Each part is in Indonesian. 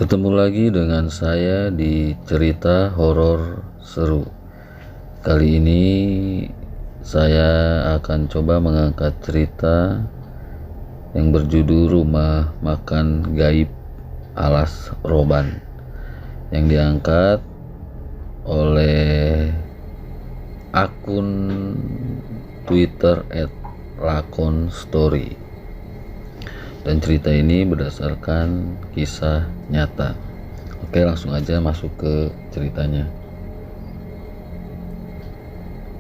Ketemu lagi dengan saya di cerita horor seru. Kali ini saya akan coba mengangkat cerita yang berjudul Rumah Makan Gaib Alas Roban, yang diangkat oleh akun Twitter @lakonstory. Dan cerita ini berdasarkan kisah nyata. Oke, langsung aja masuk ke ceritanya.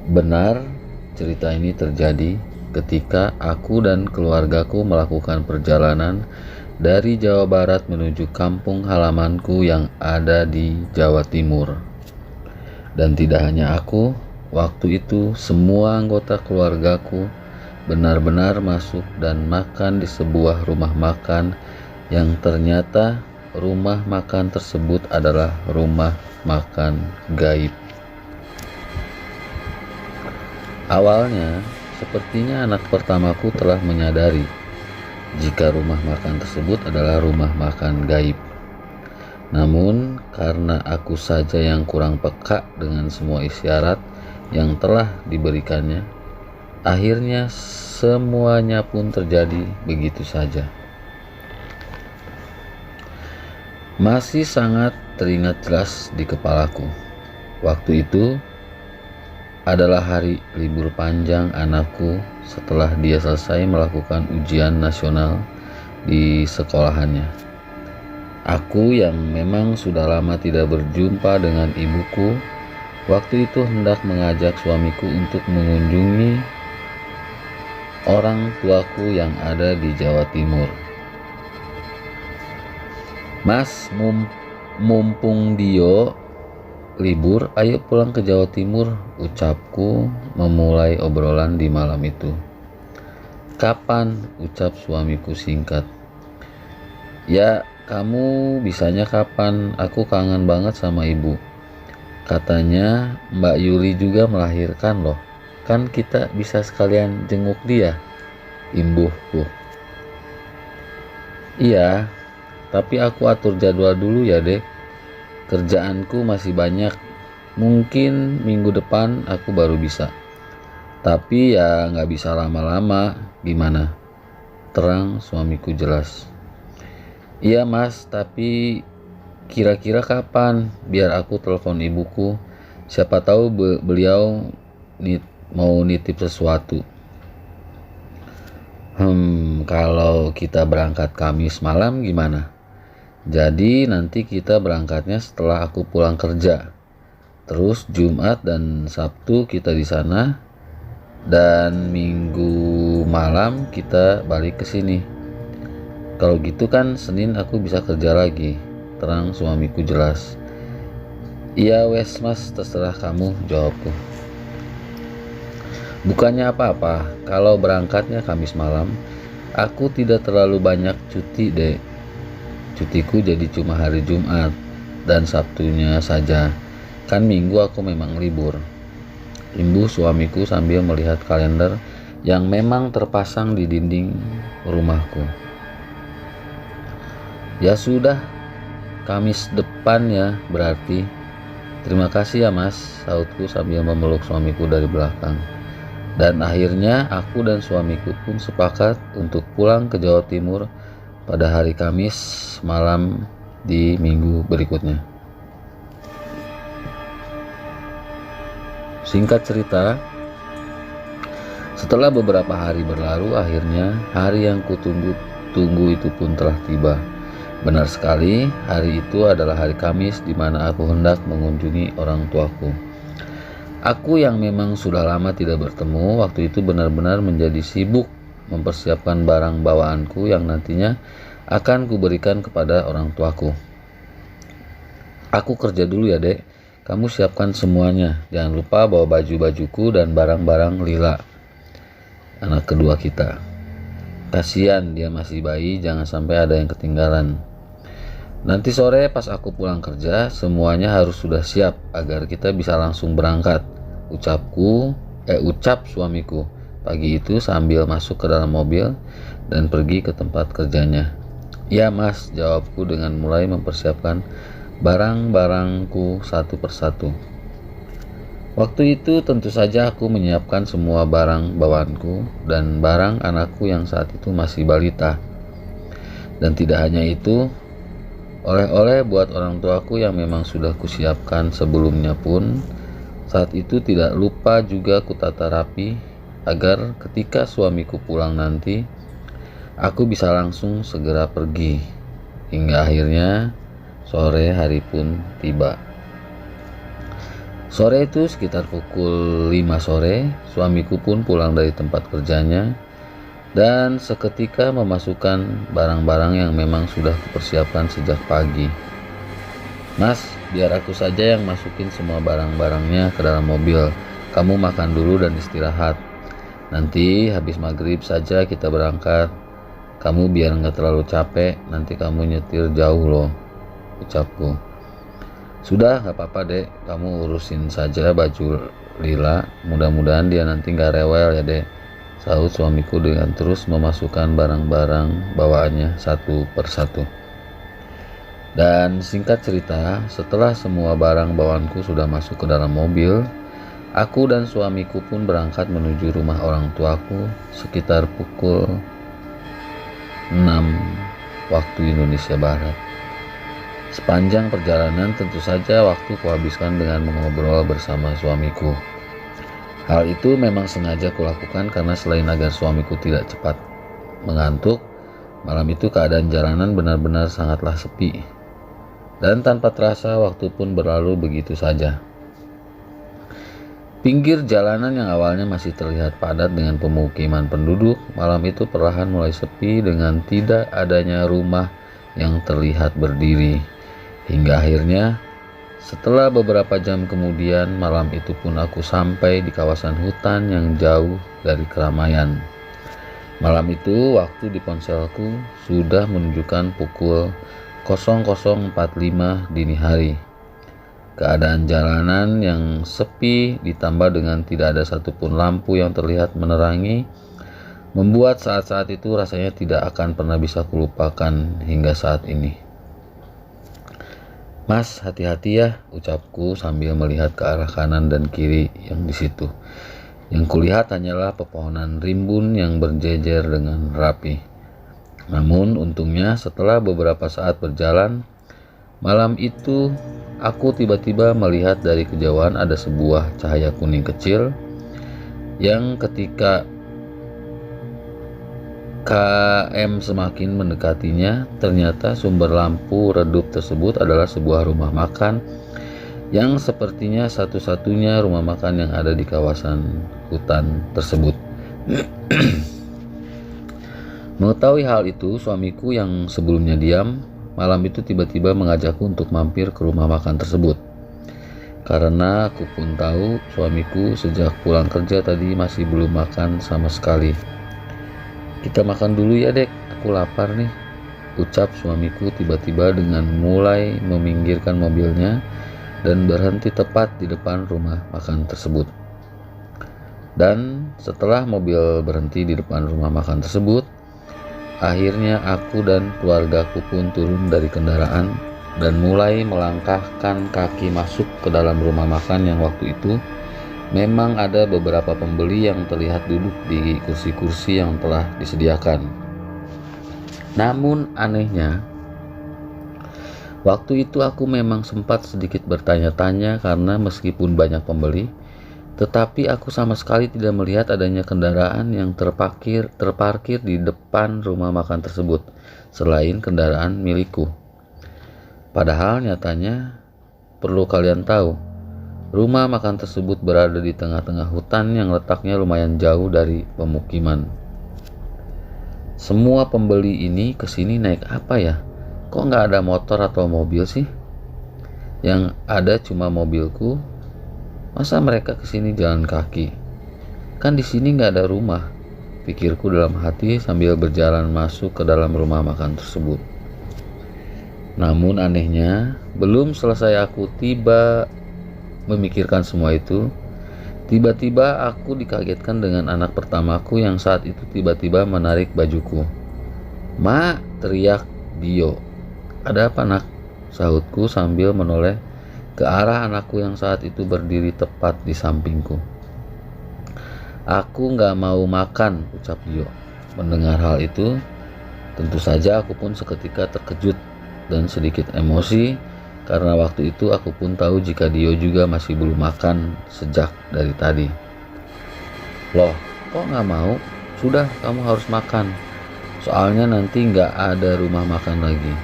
Benar, cerita ini terjadi ketika aku dan keluargaku melakukan perjalanan dari Jawa Barat menuju kampung halamanku yang ada di Jawa Timur. Dan tidak hanya aku, waktu itu semua anggota keluargaku benar-benar masuk dan makan di sebuah rumah makan yang ternyata rumah makan tersebut adalah rumah makan gaib. Awalnya, sepertinya anak pertamaku telah menyadari jika rumah makan tersebut adalah rumah makan gaib. Namun, karena aku saja yang kurang peka dengan semua isyarat yang telah diberikannya, akhirnya semuanya pun terjadi begitu saja. Masih sangat teringat jelas di kepalaku. Waktu itu adalah hari libur panjang anakku setelah dia selesai melakukan ujian nasional di sekolahannya. Aku yang memang sudah lama tidak berjumpa dengan ibuku, waktu itu hendak mengajak suamiku untuk mengunjungi orang tuaku yang ada di Jawa Timur. Mas, mumpung Dio libur, ayo pulang ke Jawa Timur, ucapku memulai obrolan di malam itu. Kapan? Ucap suamiku singkat. Ya, kamu bisanya kapan? Aku kangen banget sama ibu. Katanya Mbak Yuli juga melahirkan loh. Kan kita bisa sekalian jenguk dia, imbuhku. Iya, tapi aku atur jadwal dulu ya dek. Kerjaanku masih banyak. Mungkin minggu depan aku baru bisa. Tapi ya nggak bisa lama-lama. Gimana? Terang suamiku jelas. Iya mas, tapi kira-kira kapan? Biar aku telepon ibuku. Siapa tahu beliau mau nitip sesuatu. Kalau kita berangkat Kamis malam gimana? Jadi nanti kita berangkatnya setelah aku pulang kerja. Terus Jumat dan Sabtu kita di sana, dan Minggu malam kita balik ke sini. Kalau gitu kan Senin aku bisa kerja lagi, terang suamiku jelas. Iya wes mas, terserah kamu, jawabku. Bukannya apa-apa, kalau berangkatnya Kamis malam, aku tidak terlalu banyak cuti deh. Cutiku jadi cuma hari Jumat dan Sabtunya saja. Kan Minggu aku memang libur. Imbuh suamiku sambil melihat kalender yang memang terpasang di dinding rumahku. Ya sudah, Kamis depan ya berarti. Terima kasih ya mas, sautku sambil memeluk suamiku dari belakang. Dan akhirnya aku dan suamiku pun sepakat untuk pulang ke Jawa Timur pada hari Kamis malam di minggu berikutnya. Singkat cerita, setelah beberapa hari berlalu, akhirnya hari yang kutunggu itu pun telah tiba. Benar sekali, hari itu adalah hari Kamis di mana aku hendak mengunjungi orang tuaku. Aku yang memang sudah lama tidak bertemu, waktu itu benar-benar menjadi sibuk mempersiapkan barang bawaanku yang nantinya akan kuberikan kepada orang tuaku. Aku kerja dulu ya dek, kamu siapkan semuanya, jangan lupa bawa baju-bajuku dan barang-barang Lila, anak kedua kita. Kasihan dia masih bayi, jangan sampai ada yang ketinggalan. Nanti sore pas aku pulang kerja, semuanya harus sudah siap agar kita bisa langsung berangkat, ucap suamiku pagi itu sambil masuk ke dalam mobil dan pergi ke tempat kerjanya. "Ya mas," jawabku dengan mulai mempersiapkan barang-barangku satu persatu. Waktu itu tentu saja aku menyiapkan semua barang bawaanku dan barang anakku yang saat itu masih balita. Dan tidak hanya itu, oleh-oleh buat orang tuaku yang memang sudah kusiapkan sebelumnya pun saat itu tidak lupa juga kutata rapi agar ketika suamiku pulang nanti aku bisa langsung segera pergi. Hingga akhirnya sore hari pun tiba. Sore itu sekitar pukul 5 sore, suamiku pun pulang dari tempat kerjanya dan seketika memasukkan barang-barang yang memang sudah kupersiapkan sejak pagi. "Mas, biar aku saja yang masukin semua barang-barangnya ke dalam mobil. Kamu makan dulu dan istirahat. Nanti habis maghrib saja kita berangkat. Kamu biar nggak terlalu capek, nanti kamu nyetir jauh loh," ucapku. "Sudah, gak apa-apa dek, kamu urusin saja baju Lila, mudah-mudahan dia nanti gak rewel ya dek," sahut suamiku dengan terus memasukkan barang-barang bawaannya satu persatu. Dan singkat cerita, setelah semua barang bawaanku sudah masuk ke dalam mobil, aku dan suamiku pun berangkat menuju rumah orang tuaku sekitar pukul 6 waktu Indonesia Barat. Sepanjang perjalanan tentu saja waktu kuhabiskan dengan mengobrol bersama suamiku. Hal itu memang sengaja kulakukan karena selain agar suamiku tidak cepat mengantuk, malam itu keadaan jalanan benar-benar sangatlah sepi. Dan tanpa terasa waktu pun berlalu begitu saja. Pinggir jalanan yang awalnya masih terlihat padat dengan pemukiman penduduk, malam itu perlahan mulai sepi dengan tidak adanya rumah yang terlihat berdiri. Hingga akhirnya setelah beberapa jam kemudian malam itu pun aku sampai di kawasan hutan yang jauh dari keramaian. Malam itu waktu di ponselku sudah menunjukkan pukul 00.45 dini hari. Keadaan jalanan yang sepi ditambah dengan tidak ada satupun lampu yang terlihat menerangi membuat saat-saat itu rasanya tidak akan pernah bisa kulupakan hingga saat ini. "Mas, hati-hati ya," ucapku sambil melihat ke arah kanan dan kiri yang di situ. Yang kulihat hanyalah pepohonan rimbun yang berjejer dengan rapi. Namun untungnya setelah beberapa saat berjalan, malam itu aku tiba-tiba melihat dari kejauhan ada sebuah cahaya kuning kecil yang ketika KM semakin mendekatinya, ternyata sumber lampu redup tersebut adalah sebuah rumah makan yang sepertinya satu-satunya rumah makan yang ada di kawasan hutan tersebut. Mengetahui hal itu, suamiku yang sebelumnya diam, malam itu tiba-tiba mengajakku untuk mampir ke rumah makan tersebut. Karena aku pun tahu suamiku sejak pulang kerja tadi masih belum makan sama sekali. "Kita makan dulu ya dek, aku lapar nih," ucap suamiku tiba-tiba dengan mulai meminggirkan mobilnya dan berhenti tepat di depan rumah makan tersebut. Dan setelah mobil berhenti di depan rumah makan tersebut, akhirnya aku dan keluargaku pun turun dari kendaraan dan mulai melangkahkan kaki masuk ke dalam rumah makan yang waktu itu memang ada beberapa pembeli yang terlihat duduk di kursi-kursi yang telah disediakan. Namun anehnya, waktu itu aku memang sempat sedikit bertanya-tanya karena meskipun banyak pembeli, tetapi aku sama sekali tidak melihat adanya kendaraan yang terparkir di depan rumah makan tersebut selain kendaraan milikku. Padahal nyatanya perlu kalian tahu, rumah makan tersebut berada di tengah-tengah hutan yang letaknya lumayan jauh dari pemukiman. Semua pembeli ini kesini naik apa ya? Kok nggak ada motor atau mobil sih? Yang ada cuma mobilku. Masa mereka kesini jalan kaki? Kan di sini nggak ada rumah, pikirku dalam hati sambil berjalan masuk ke dalam rumah makan tersebut. Namun anehnya, belum selesai aku tiba memikirkan semua itu, tiba-tiba aku dikagetkan dengan anak pertamaku yang saat itu tiba-tiba menarik bajuku. "Ma," teriak Dio. Ada apa, nak? Sahutku sambil menoleh ke arah anakku yang saat itu berdiri tepat di sampingku. Aku gak mau makan, ucap Dio. Mendengar hal itu, tentu saja aku pun seketika terkejut dan sedikit emosi, karena waktu itu aku pun tahu jika Dio juga masih belum makan sejak dari tadi. Loh, kok gak mau? Sudah, kamu harus makan. Soalnya nanti gak ada rumah makan lagi.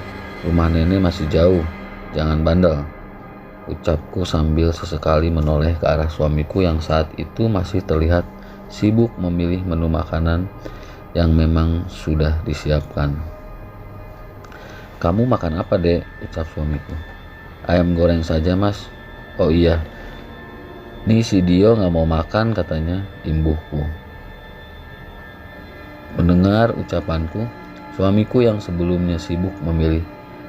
Rumah nenek masih jauh, jangan bandel, ucapku sambil sesekali menoleh ke arah suamiku yang saat itu masih terlihat sibuk memilih menu makanan yang memang sudah disiapkan. Kamu makan apa, Dek? Ucap suamiku. Ayam goreng saja, Mas. Oh iya, nih si Dio gak mau makan katanya, imbuhku. Mendengar ucapanku, suamiku yang sebelumnya sibuk memilih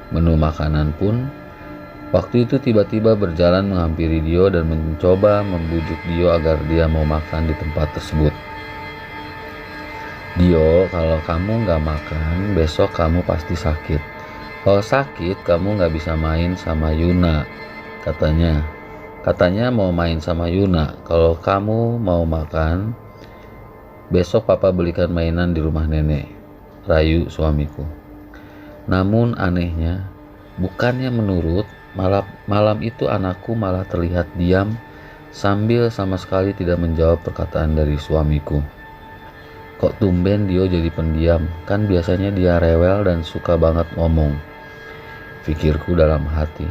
menu makanan pun waktu itu tiba-tiba berjalan menghampiri Dio dan mencoba membujuk Dio agar dia mau makan di tempat tersebut. Dio, kalau kamu gak makan, besok kamu pasti sakit. Kalau sakit, kamu gak bisa main sama Yuna, katanya. Katanya mau main sama Yuna. Kalau kamu mau makan, besok papa belikan mainan di rumah nenek, rayu suamiku. Namun anehnya, bukannya menurut, malam itu anakku malah terlihat diam sambil sama sekali tidak menjawab perkataan dari suamiku. Kok tumben Dio jadi pendiam? Kan biasanya dia rewel dan suka banget ngomong, pikirku dalam hati.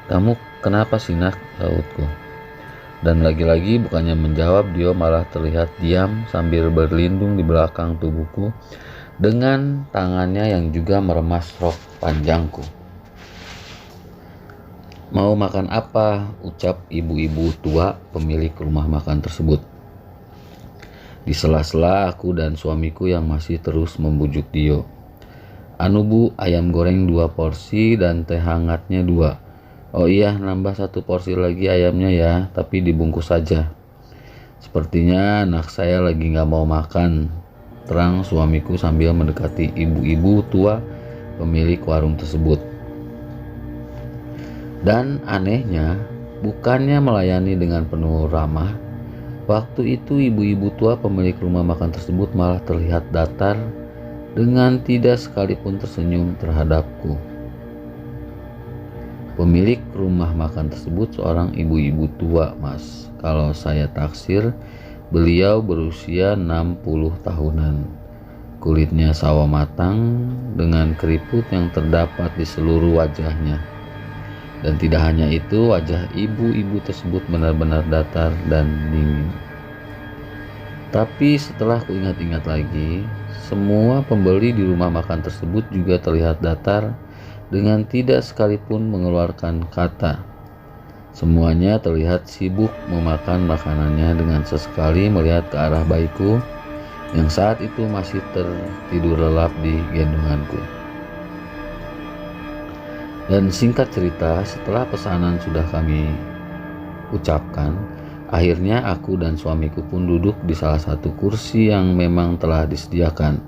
Kamu kenapa sih, nak? Sahutku. Dan lagi-lagi bukannya menjawab, Dio malah terlihat diam sambil berlindung di belakang tubuhku dengan tangannya yang juga meremas rok panjangku. Mau makan apa? Ucap ibu-ibu tua pemilik rumah makan tersebut. Di sela-sela aku dan suamiku yang masih terus membujuk Dio. Anu bu, ayam goreng 2 porsi dan teh hangatnya 2. Oh iya, nambah 1 porsi lagi ayamnya ya, tapi dibungkus saja. Sepertinya anak saya lagi gak mau makan, terang suamiku sambil mendekati ibu-ibu tua pemilik warung tersebut. Dan anehnya, bukannya melayani dengan penuh ramah, waktu itu ibu-ibu tua pemilik rumah makan tersebut malah terlihat datar dengan tidak sekalipun tersenyum terhadapku. Pemilik rumah makan tersebut seorang ibu-ibu tua, Mas. Kalau saya taksir, beliau berusia 60 tahunan. Kulitnya sawo matang dengan keriput yang terdapat di seluruh wajahnya. Dan tidak hanya itu, wajah ibu-ibu tersebut benar-benar datar dan dingin. Tapi setelah kuingat-ingat lagi, semua pembeli di rumah makan tersebut juga terlihat datar dengan tidak sekalipun mengeluarkan kata. Semuanya terlihat sibuk memakan makanannya dengan sesekali melihat ke arah bayiku yang saat itu masih tertidur lelap di gendonganku. Dan singkat cerita, setelah pesanan sudah kami ucapkan, akhirnya aku dan suamiku pun duduk di salah satu kursi yang memang telah disediakan.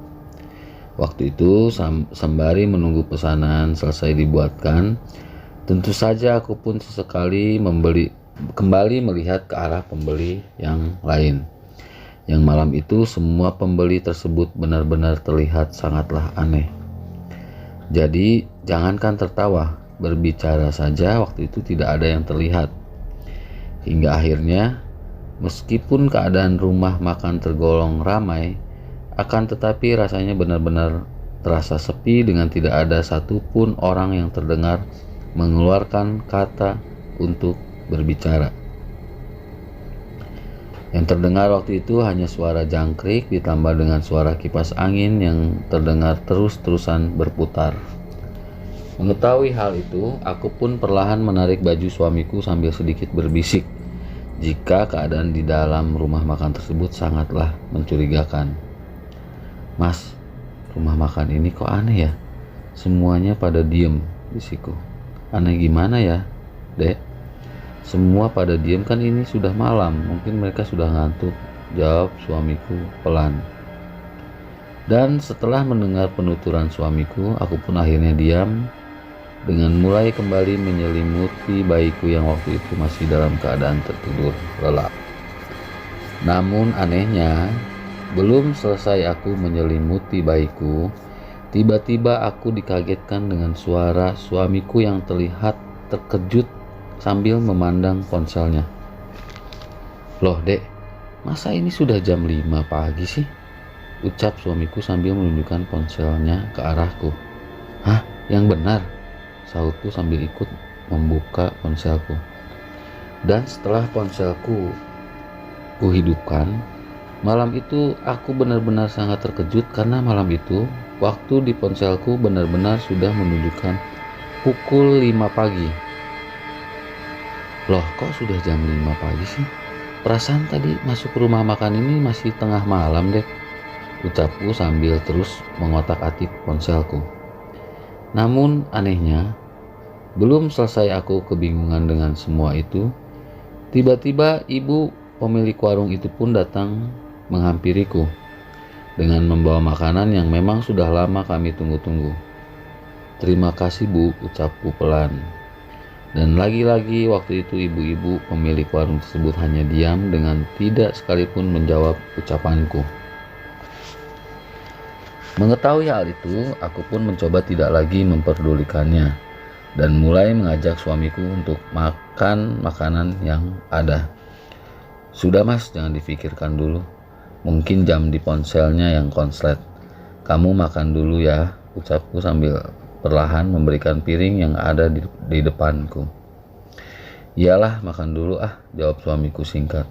Waktu itu sembari menunggu pesanan selesai dibuatkan, tentu saja aku pun sesekali kembali melihat ke arah pembeli yang lain. Yang malam itu semua pembeli tersebut benar-benar terlihat sangatlah aneh. Jadi jangankan tertawa, berbicara saja waktu itu tidak ada yang terlihat. Hingga akhirnya, meskipun keadaan rumah makan tergolong ramai, akan tetapi rasanya benar-benar terasa sepi dengan tidak ada satupun orang yang terdengar mengeluarkan kata untuk berbicara. Yang terdengar waktu itu hanya suara jangkrik ditambah dengan suara kipas angin yang terdengar terus-terusan berputar. Mengetahui hal itu, aku pun perlahan menarik baju suamiku sambil sedikit berbisik jika keadaan di dalam rumah makan tersebut sangatlah mencurigakan. Mas, rumah makan ini kok aneh ya? Semuanya pada diem, bisikku. Aneh gimana ya, Dek? Semua pada diem, kan ini sudah malam, mungkin mereka sudah ngantuk, jawab suamiku pelan. Dan setelah mendengar penuturan suamiku, aku pun akhirnya diam dengan mulai kembali menyelimuti bayiku yang waktu itu masih dalam keadaan tertidur lelap. Namun anehnya, belum selesai aku menyelimuti bayiku, tiba-tiba aku dikagetkan dengan suara suamiku yang terlihat terkejut sambil memandang ponselnya. "Loh dek, masa ini sudah jam 5 pagi sih?" ucap suamiku sambil menunjukkan ponselnya ke arahku. "Hah, yang benar?" sahutku sambil ikut membuka ponselku. Dan setelah ponselku kuhidupkan, malam itu aku benar-benar sangat terkejut karena malam itu waktu di ponselku benar-benar sudah menunjukkan pukul 5 pagi. "Loh, kok sudah jam 5 pagi sih? Perasaan tadi masuk rumah makan ini masih tengah malam deh," ucapku sambil terus mengotak-atik ponselku. Namun anehnya, belum selesai aku kebingungan dengan semua itu, tiba-tiba ibu pemilik warung itu pun datang menghampiriku dengan membawa makanan yang memang sudah lama kami tunggu-tunggu. "Terima kasih Bu," ucapku pelan. Dan lagi-lagi waktu itu ibu-ibu pemilik warung tersebut hanya diam dengan tidak sekalipun menjawab ucapanku. Mengetahui hal itu, aku pun mencoba tidak lagi memperdulikannya dan mulai mengajak suamiku untuk makan makanan yang ada. "Sudah mas, jangan difikirkan dulu. Mungkin jam di ponselnya yang konslet. Kamu makan dulu ya," ucapku sambil perlahan memberikan piring yang ada di depanku. "Iyalah, makan dulu ah," jawab suamiku singkat.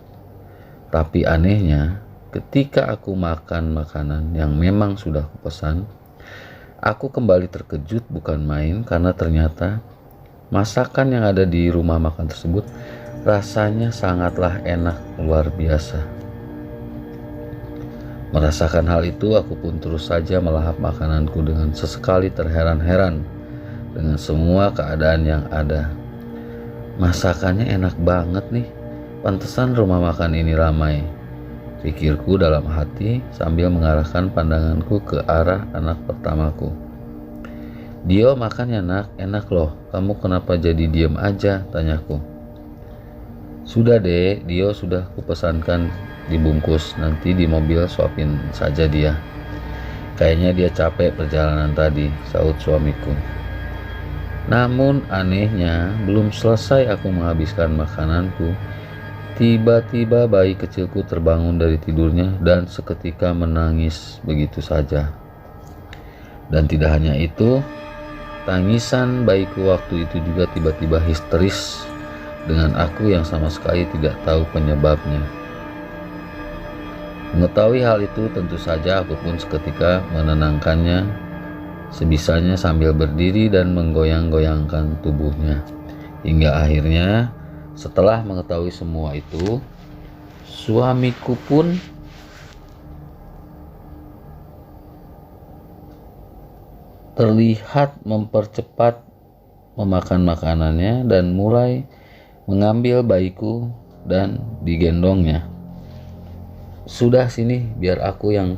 Tapi anehnya, ketika aku makan makanan yang memang sudah kupesan, aku kembali terkejut bukan main karena ternyata masakan yang ada di rumah makan tersebut rasanya sangatlah enak luar biasa. Merasakan hal itu, aku pun terus saja melahap makananku dengan sesekali terheran-heran dengan semua keadaan yang ada. Masakannya enak banget nih, pantesan rumah makan ini ramai, pikirku dalam hati sambil mengarahkan pandanganku ke arah anak pertamaku. "Dio, makan ya nak, enak loh. Kamu kenapa jadi diem aja?" tanyaku. "Sudah deh, Dio sudah kupesankan dibungkus, nanti di mobil suapin saja dia. Kayaknya dia capek perjalanan tadi," sahut suamiku. Namun anehnya, belum selesai aku menghabiskan makananku, tiba-tiba bayi kecilku terbangun dari tidurnya dan seketika menangis begitu saja. Dan tidak hanya itu, tangisan bayiku waktu itu juga tiba-tiba histeris dengan aku yang sama sekali tidak tahu penyebabnya. Mengetahui hal itu, tentu saja aku pun seketika menenangkannya sebisanya sambil berdiri dan menggoyang-goyangkan tubuhnya. Hingga akhirnya setelah mengetahui semua itu, suamiku pun terlihat mempercepat memakan makanannya dan mulai mengambil bayiku dan digendongnya. "Sudah sini, biar aku yang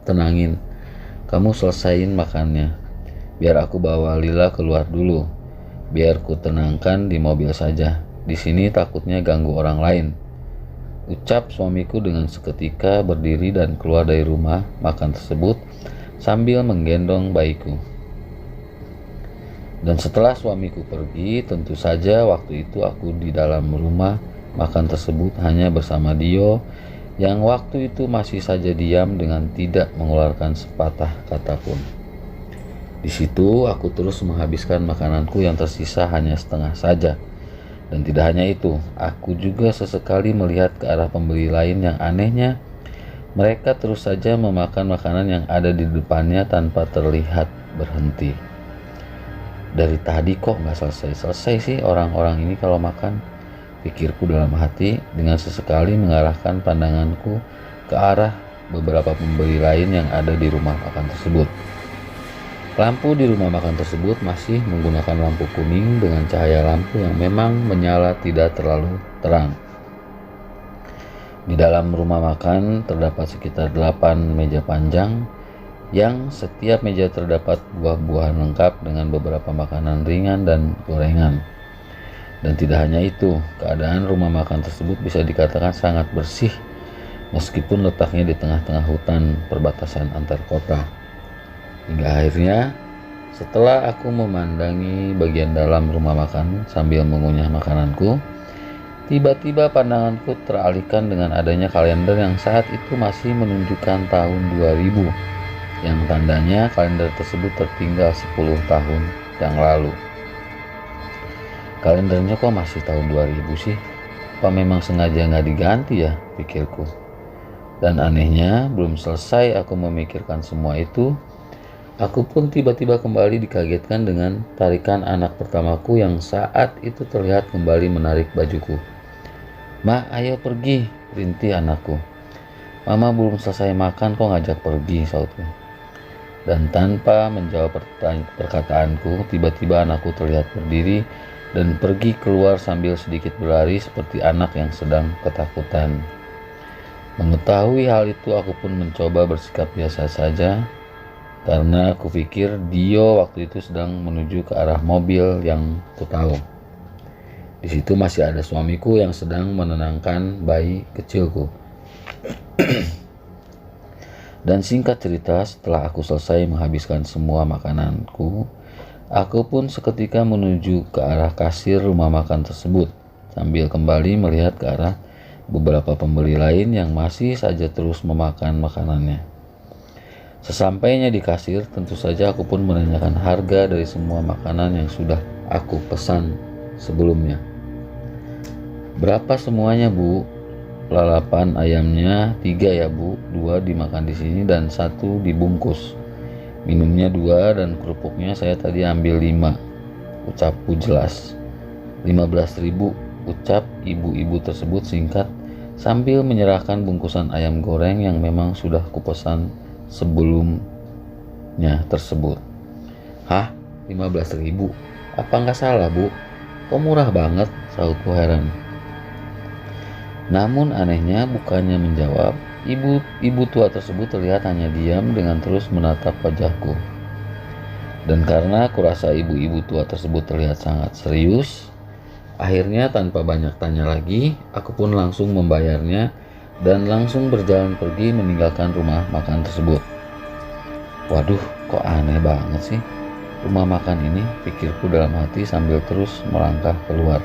tenangin. Kamu selesain makannya. Biar aku bawa Lila keluar dulu. Biar ku tenangkan di mobil saja. Di sini takutnya ganggu orang lain," ucap suamiku dengan seketika berdiri dan keluar dari rumah makan tersebut sambil menggendong bayiku. Dan setelah suamiku pergi, tentu saja waktu itu aku di dalam rumah makan tersebut hanya bersama Dio yang waktu itu masih saja diam dengan tidak mengeluarkan sepatah kata pun. Di situ aku terus menghabiskan makananku yang tersisa hanya setengah saja. Dan tidak hanya itu, aku juga sesekali melihat ke arah pembeli lain yang anehnya mereka terus saja memakan makanan yang ada di depannya tanpa terlihat berhenti. Dari tadi kok nggak selesai-selesai sih orang-orang ini kalau makan, pikirku dalam hati dengan sesekali mengarahkan pandanganku ke arah beberapa pembeli lain yang ada di rumah makan tersebut. Lampu di rumah makan tersebut masih menggunakan lampu kuning dengan cahaya lampu yang memang menyala tidak terlalu terang. Di dalam rumah makan terdapat sekitar 8 meja panjang yang setiap meja terdapat buah-buahan lengkap dengan beberapa makanan ringan dan gorengan. Dan tidak hanya itu, keadaan rumah makan tersebut bisa dikatakan sangat bersih meskipun letaknya di tengah-tengah hutan perbatasan antar kota. Hingga akhirnya, setelah aku memandangi bagian dalam rumah makan sambil mengunyah makananku, tiba-tiba pandanganku teralihkan dengan adanya kalender yang saat itu masih menunjukkan tahun 2000, yang tandanya kalender tersebut tertinggal 10 tahun yang lalu. Kalendernya kok masih tahun 2000 sih? Apa memang sengaja nggak diganti ya, pikirku. Dan anehnya, belum selesai aku memikirkan semua itu, aku pun tiba-tiba kembali dikagetkan dengan tarikan anak pertamaku yang saat itu terlihat kembali menarik bajuku. "Ma, ayo pergi," rintih anakku. "Mama belum selesai makan kok ngajak pergi," sautku. Dan tanpa menjawab perkataanku, tiba-tiba anakku terlihat berdiri dan pergi keluar sambil sedikit berlari seperti anak yang sedang ketakutan. Mengetahui hal itu, aku pun mencoba bersikap biasa saja karena aku pikir Dio waktu itu sedang menuju ke arah mobil yang ku tahu. Di situ masih ada suamiku yang sedang menenangkan bayi kecilku. Dan singkat cerita, setelah aku selesai menghabiskan semua makananku, aku pun seketika menuju ke arah kasir rumah makan tersebut sambil kembali melihat ke arah beberapa pembeli lain yang masih saja terus memakan makanannya. Sesampainya di kasir, tentu saja aku pun menanyakan harga dari semua makanan yang sudah aku pesan sebelumnya. "Berapa semuanya, Bu?" "Lalapan ayamnya 3 ya, Bu. 2 dimakan di sini dan 1 dibungkus. Minumnya 2 dan kerupuknya saya tadi ambil 5, ucapku jelas. 15.000, ucap ibu-ibu tersebut singkat sambil menyerahkan bungkusan ayam goreng yang memang sudah kupesan sebelumnya tersebut. "Hah? 15.000? Apa nggak salah, Bu? Kok murah banget?" sautku heran. Namun anehnya, bukannya menjawab, ibu tua tersebut terlihat hanya diam dengan terus menatap wajahku. Dan karena aku rasa ibu-ibu tua tersebut terlihat sangat serius, akhirnya tanpa banyak tanya lagi, aku pun langsung membayarnya dan langsung berjalan pergi meninggalkan rumah makan tersebut. Waduh, kok aneh banget sih rumah makan ini, pikirku dalam hati sambil terus melangkah keluar.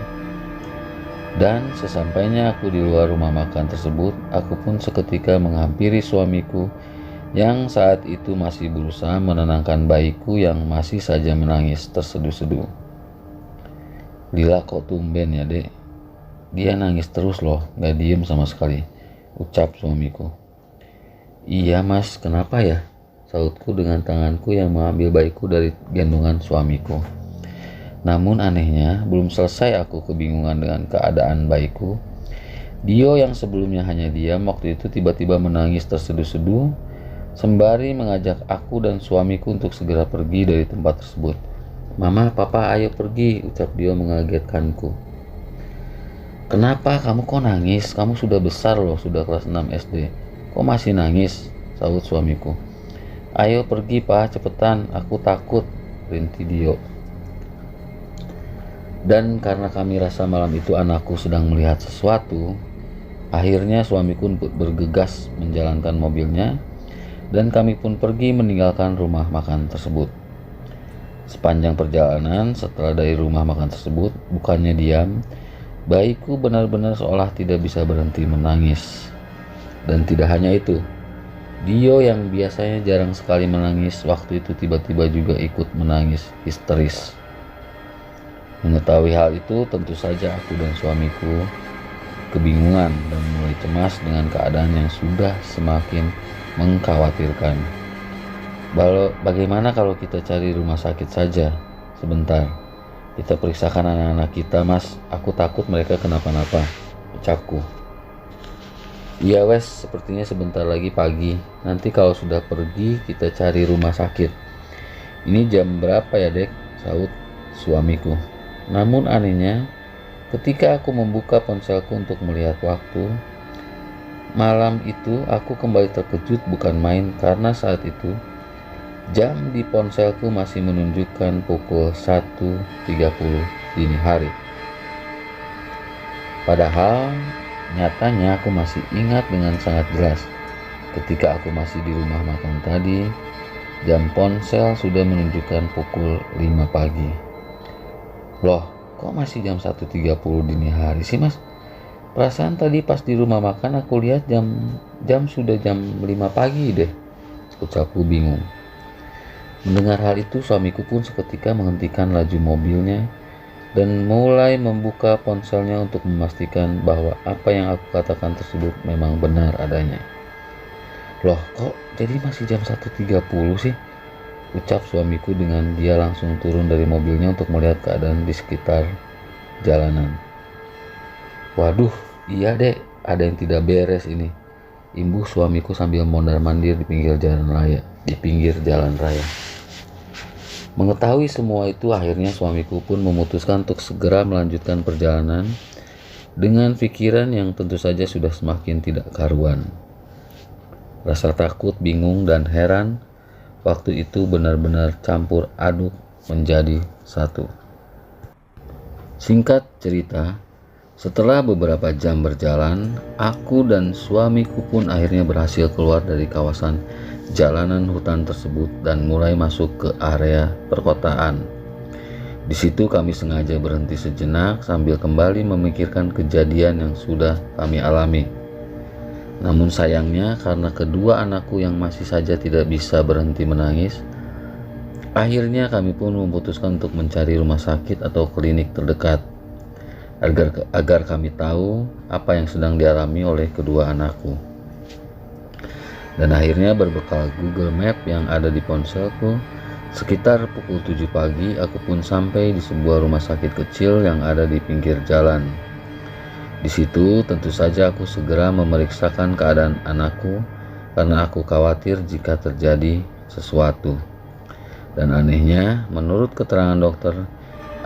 Dan sesampainya aku di luar rumah makan tersebut, aku pun seketika menghampiri suamiku yang saat itu masih berusaha menenangkan bayiku yang masih saja menangis terseduh-seduh. "Lila, kok tumben ya, Dek? Dia nangis terus loh, gak diem sama sekali," ucap suamiku. "Iya Mas, kenapa ya?" sautku dengan tanganku yang mengambil bayiku dari gendongan suamiku. Namun anehnya, belum selesai aku kebingungan dengan keadaan bayiku, Dio yang sebelumnya hanya diam waktu itu tiba-tiba menangis terseduh-seduh sembari mengajak aku dan suamiku untuk segera pergi dari tempat tersebut. "Mama, Papa, ayo pergi," ucap Dio mengagetkanku. "Kenapa kamu kok nangis? Kamu sudah besar loh, sudah kelas 6 SD. Kok masih nangis?" saut suamiku. "Ayo pergi, Pak, cepetan, aku takut," rintih Dio. Dan karena kami rasa malam itu anakku sedang melihat sesuatu, akhirnya suamiku bergegas menjalankan mobilnya dan kami pun pergi meninggalkan rumah makan tersebut. Sepanjang perjalanan setelah dari rumah makan tersebut, bukannya diam, bayiku benar-benar seolah tidak bisa berhenti menangis. Dan tidak hanya itu, Dio yang biasanya jarang sekali menangis waktu itu tiba-tiba juga ikut menangis histeris. Mengetahui hal itu, tentu saja aku dan suamiku kebingungan dan mulai cemas dengan keadaan yang sudah semakin mengkhawatirkan. "Bagaimana kalau kita cari rumah sakit saja sebentar? Kita periksakan anak-anak kita, Mas. Aku takut mereka kenapa-napa," ucapku. "Iya wes, sepertinya sebentar lagi pagi. Nanti kalau sudah pergi kita cari rumah sakit." "Ini jam berapa ya, Dek?" saut suamiku. Namun anehnya, ketika aku membuka ponselku untuk melihat waktu, malam itu aku kembali terkejut bukan main karena saat itu Jam di ponselku masih menunjukkan pukul 1.30 dini hari. Padahal nyatanya aku masih ingat dengan sangat jelas ketika aku masih di rumah makan tadi, jam ponsel sudah menunjukkan pukul 5 pagi. Loh, kok masih jam 1.30 dini hari sih, Mas? Perasaan tadi pas di rumah makan aku lihat jam sudah jam 5 pagi deh. Ucapku bingung. Mendengar hal itu, suamiku pun seketika menghentikan laju mobilnya dan mulai membuka ponselnya untuk memastikan bahwa apa yang aku katakan tersebut memang benar adanya. Loh, kok jadi masih jam 1.30 sih? Ucap suamiku dengan dia langsung turun dari mobilnya untuk melihat keadaan di sekitar jalanan. Waduh, iya dek, ada yang tidak beres ini, imbuh suamiku sambil mondar-mandir di pinggir jalan raya. Mengetahui semua itu, akhirnya suamiku pun memutuskan untuk segera melanjutkan perjalanan dengan pikiran yang tentu saja sudah semakin tidak karuan. Rasa takut, bingung, dan heran waktu itu benar-benar campur aduk menjadi satu. Singkat cerita, setelah beberapa jam berjalan, aku dan suamiku pun akhirnya berhasil keluar dari kawasan jalanan hutan tersebut dan mulai masuk ke area perkotaan. Di situ kami sengaja berhenti sejenak sambil kembali memikirkan kejadian yang sudah kami alami. Namun sayangnya karena kedua anakku yang masih saja tidak bisa berhenti menangis, akhirnya kami pun memutuskan untuk mencari rumah sakit atau klinik terdekat agar kami tahu apa yang sedang dialami oleh kedua anakku. Dan akhirnya berbekal Google Map yang ada di ponselku, sekitar pukul 7 pagi aku pun sampai di sebuah rumah sakit kecil yang ada di pinggir jalan. Di situ tentu saja aku segera memeriksakan keadaan anakku karena aku khawatir jika terjadi sesuatu. Dan anehnya, menurut keterangan dokter,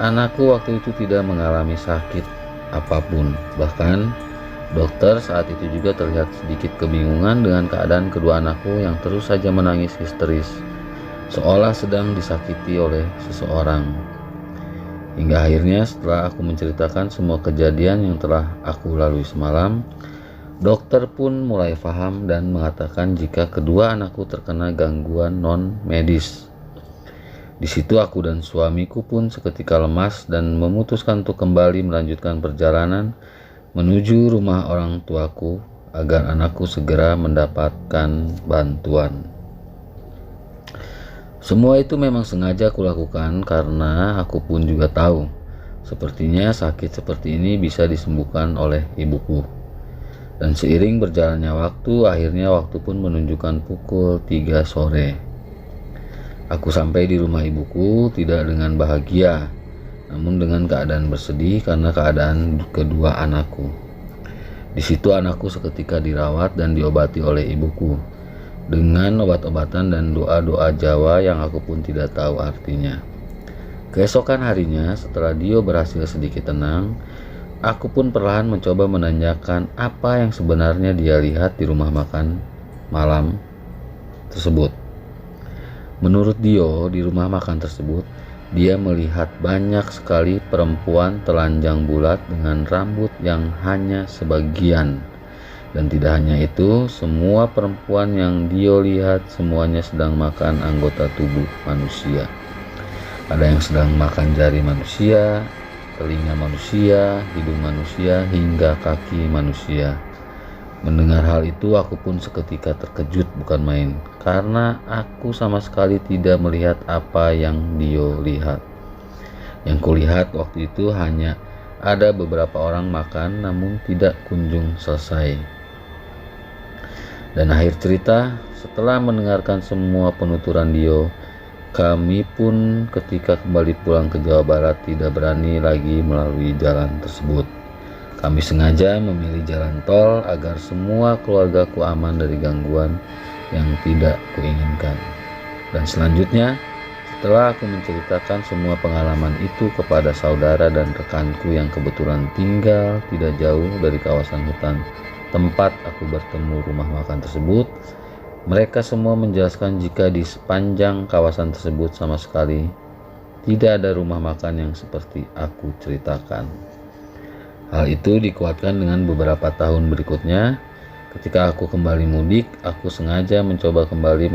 anakku waktu itu tidak mengalami sakit apapun. Bahkan dokter saat itu juga terlihat sedikit kebingungan dengan keadaan kedua anakku yang terus saja menangis histeris, seolah sedang disakiti oleh seseorang. Hingga akhirnya setelah aku menceritakan semua kejadian yang telah aku lalui semalam, dokter pun mulai paham dan mengatakan jika kedua anakku terkena gangguan non-medis. Di situ aku dan suamiku pun seketika lemas dan memutuskan untuk kembali melanjutkan perjalanan menuju rumah orang tuaku agar anakku segera mendapatkan bantuan. Semua itu memang sengaja kulakukan karena aku pun juga tahu sepertinya sakit seperti ini bisa disembuhkan oleh ibuku. Dan seiring berjalannya waktu, akhirnya waktu pun menunjukkan pukul 3 sore. Aku sampai di rumah ibuku tidak dengan bahagia, namun dengan keadaan bersedih karena keadaan kedua anakku. Di situ anakku seketika dirawat dan diobati oleh ibuku dengan obat-obatan dan doa-doa Jawa yang aku pun tidak tahu artinya. Keesokan harinya, setelah Dio berhasil sedikit tenang, aku pun perlahan mencoba menanyakan apa yang sebenarnya dia lihat di rumah makan malam tersebut. Menurut Dio, di rumah makan tersebut, dia melihat banyak sekali perempuan telanjang bulat dengan rambut yang hanya sebagian. Dan tidak hanya itu, semua perempuan yang Dio lihat semuanya sedang makan anggota tubuh manusia. Ada yang sedang makan jari manusia, telinga manusia, hidung manusia, hingga kaki manusia. Mendengar hal itu, aku pun seketika terkejut bukan main, karena aku sama sekali tidak melihat apa yang Dio lihat. Yang kulihat waktu itu hanya ada beberapa orang makan namun tidak kunjung selesai. Dan akhir cerita, setelah mendengarkan semua penuturan Dio, kami pun ketika kembali pulang ke Jawa Barat tidak berani lagi melalui jalan tersebut. Kami sengaja memilih jalan tol agar semua keluargaku aman dari gangguan yang tidak kuinginkan. Dan selanjutnya, setelah aku menceritakan semua pengalaman itu kepada saudara dan rekanku yang kebetulan tinggal tidak jauh dari kawasan hutan tempat aku bertemu rumah makan tersebut, Mereka semua menjelaskan jika di sepanjang kawasan tersebut sama sekali tidak ada rumah makan yang seperti aku ceritakan. Hal itu dikuatkan dengan beberapa tahun berikutnya. Ketika aku kembali mudik, aku sengaja mencoba kembali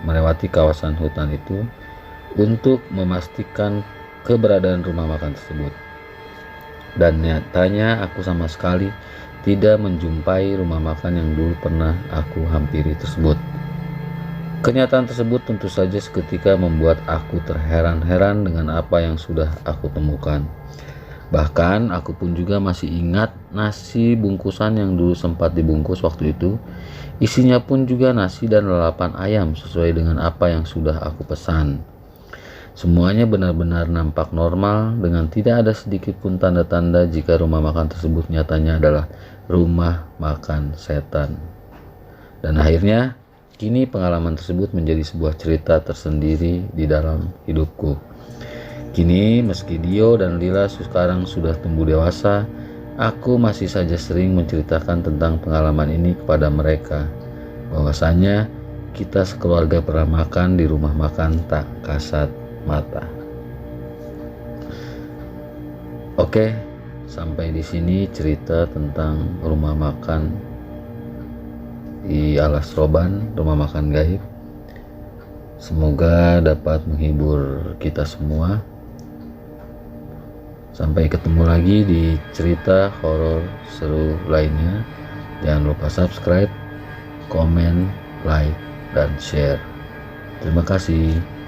melewati kawasan hutan itu untuk memastikan keberadaan rumah makan tersebut. Dan nyatanya aku sama sekali tidak menjumpai rumah makan yang dulu pernah aku hampiri tersebut. Kenyataan tersebut tentu saja seketika membuat aku terheran-heran dengan apa yang sudah aku temukan. Bahkan aku pun juga masih ingat nasi bungkusan yang dulu sempat dibungkus waktu itu. Isinya pun juga nasi dan lalapan ayam sesuai dengan apa yang sudah aku pesan. Semuanya benar-benar nampak normal dengan tidak ada sedikit pun tanda-tanda jika rumah makan tersebut nyatanya adalah rumah makan setan. Dan akhirnya kini pengalaman tersebut menjadi sebuah cerita tersendiri di dalam hidupku. Kini meski Dio dan Lila sekarang sudah tumbuh dewasa, aku masih saja sering menceritakan tentang pengalaman ini kepada mereka. Bahwasanya kita sekeluarga pernah makan di rumah makan tak kasat mata. Oke, sampai di sini cerita tentang rumah makan di Alas Roban, rumah makan gaib. Semoga dapat menghibur kita semua. Sampai ketemu lagi di cerita horor seru lainnya. Jangan lupa subscribe, komen, like, dan share. Terima kasih.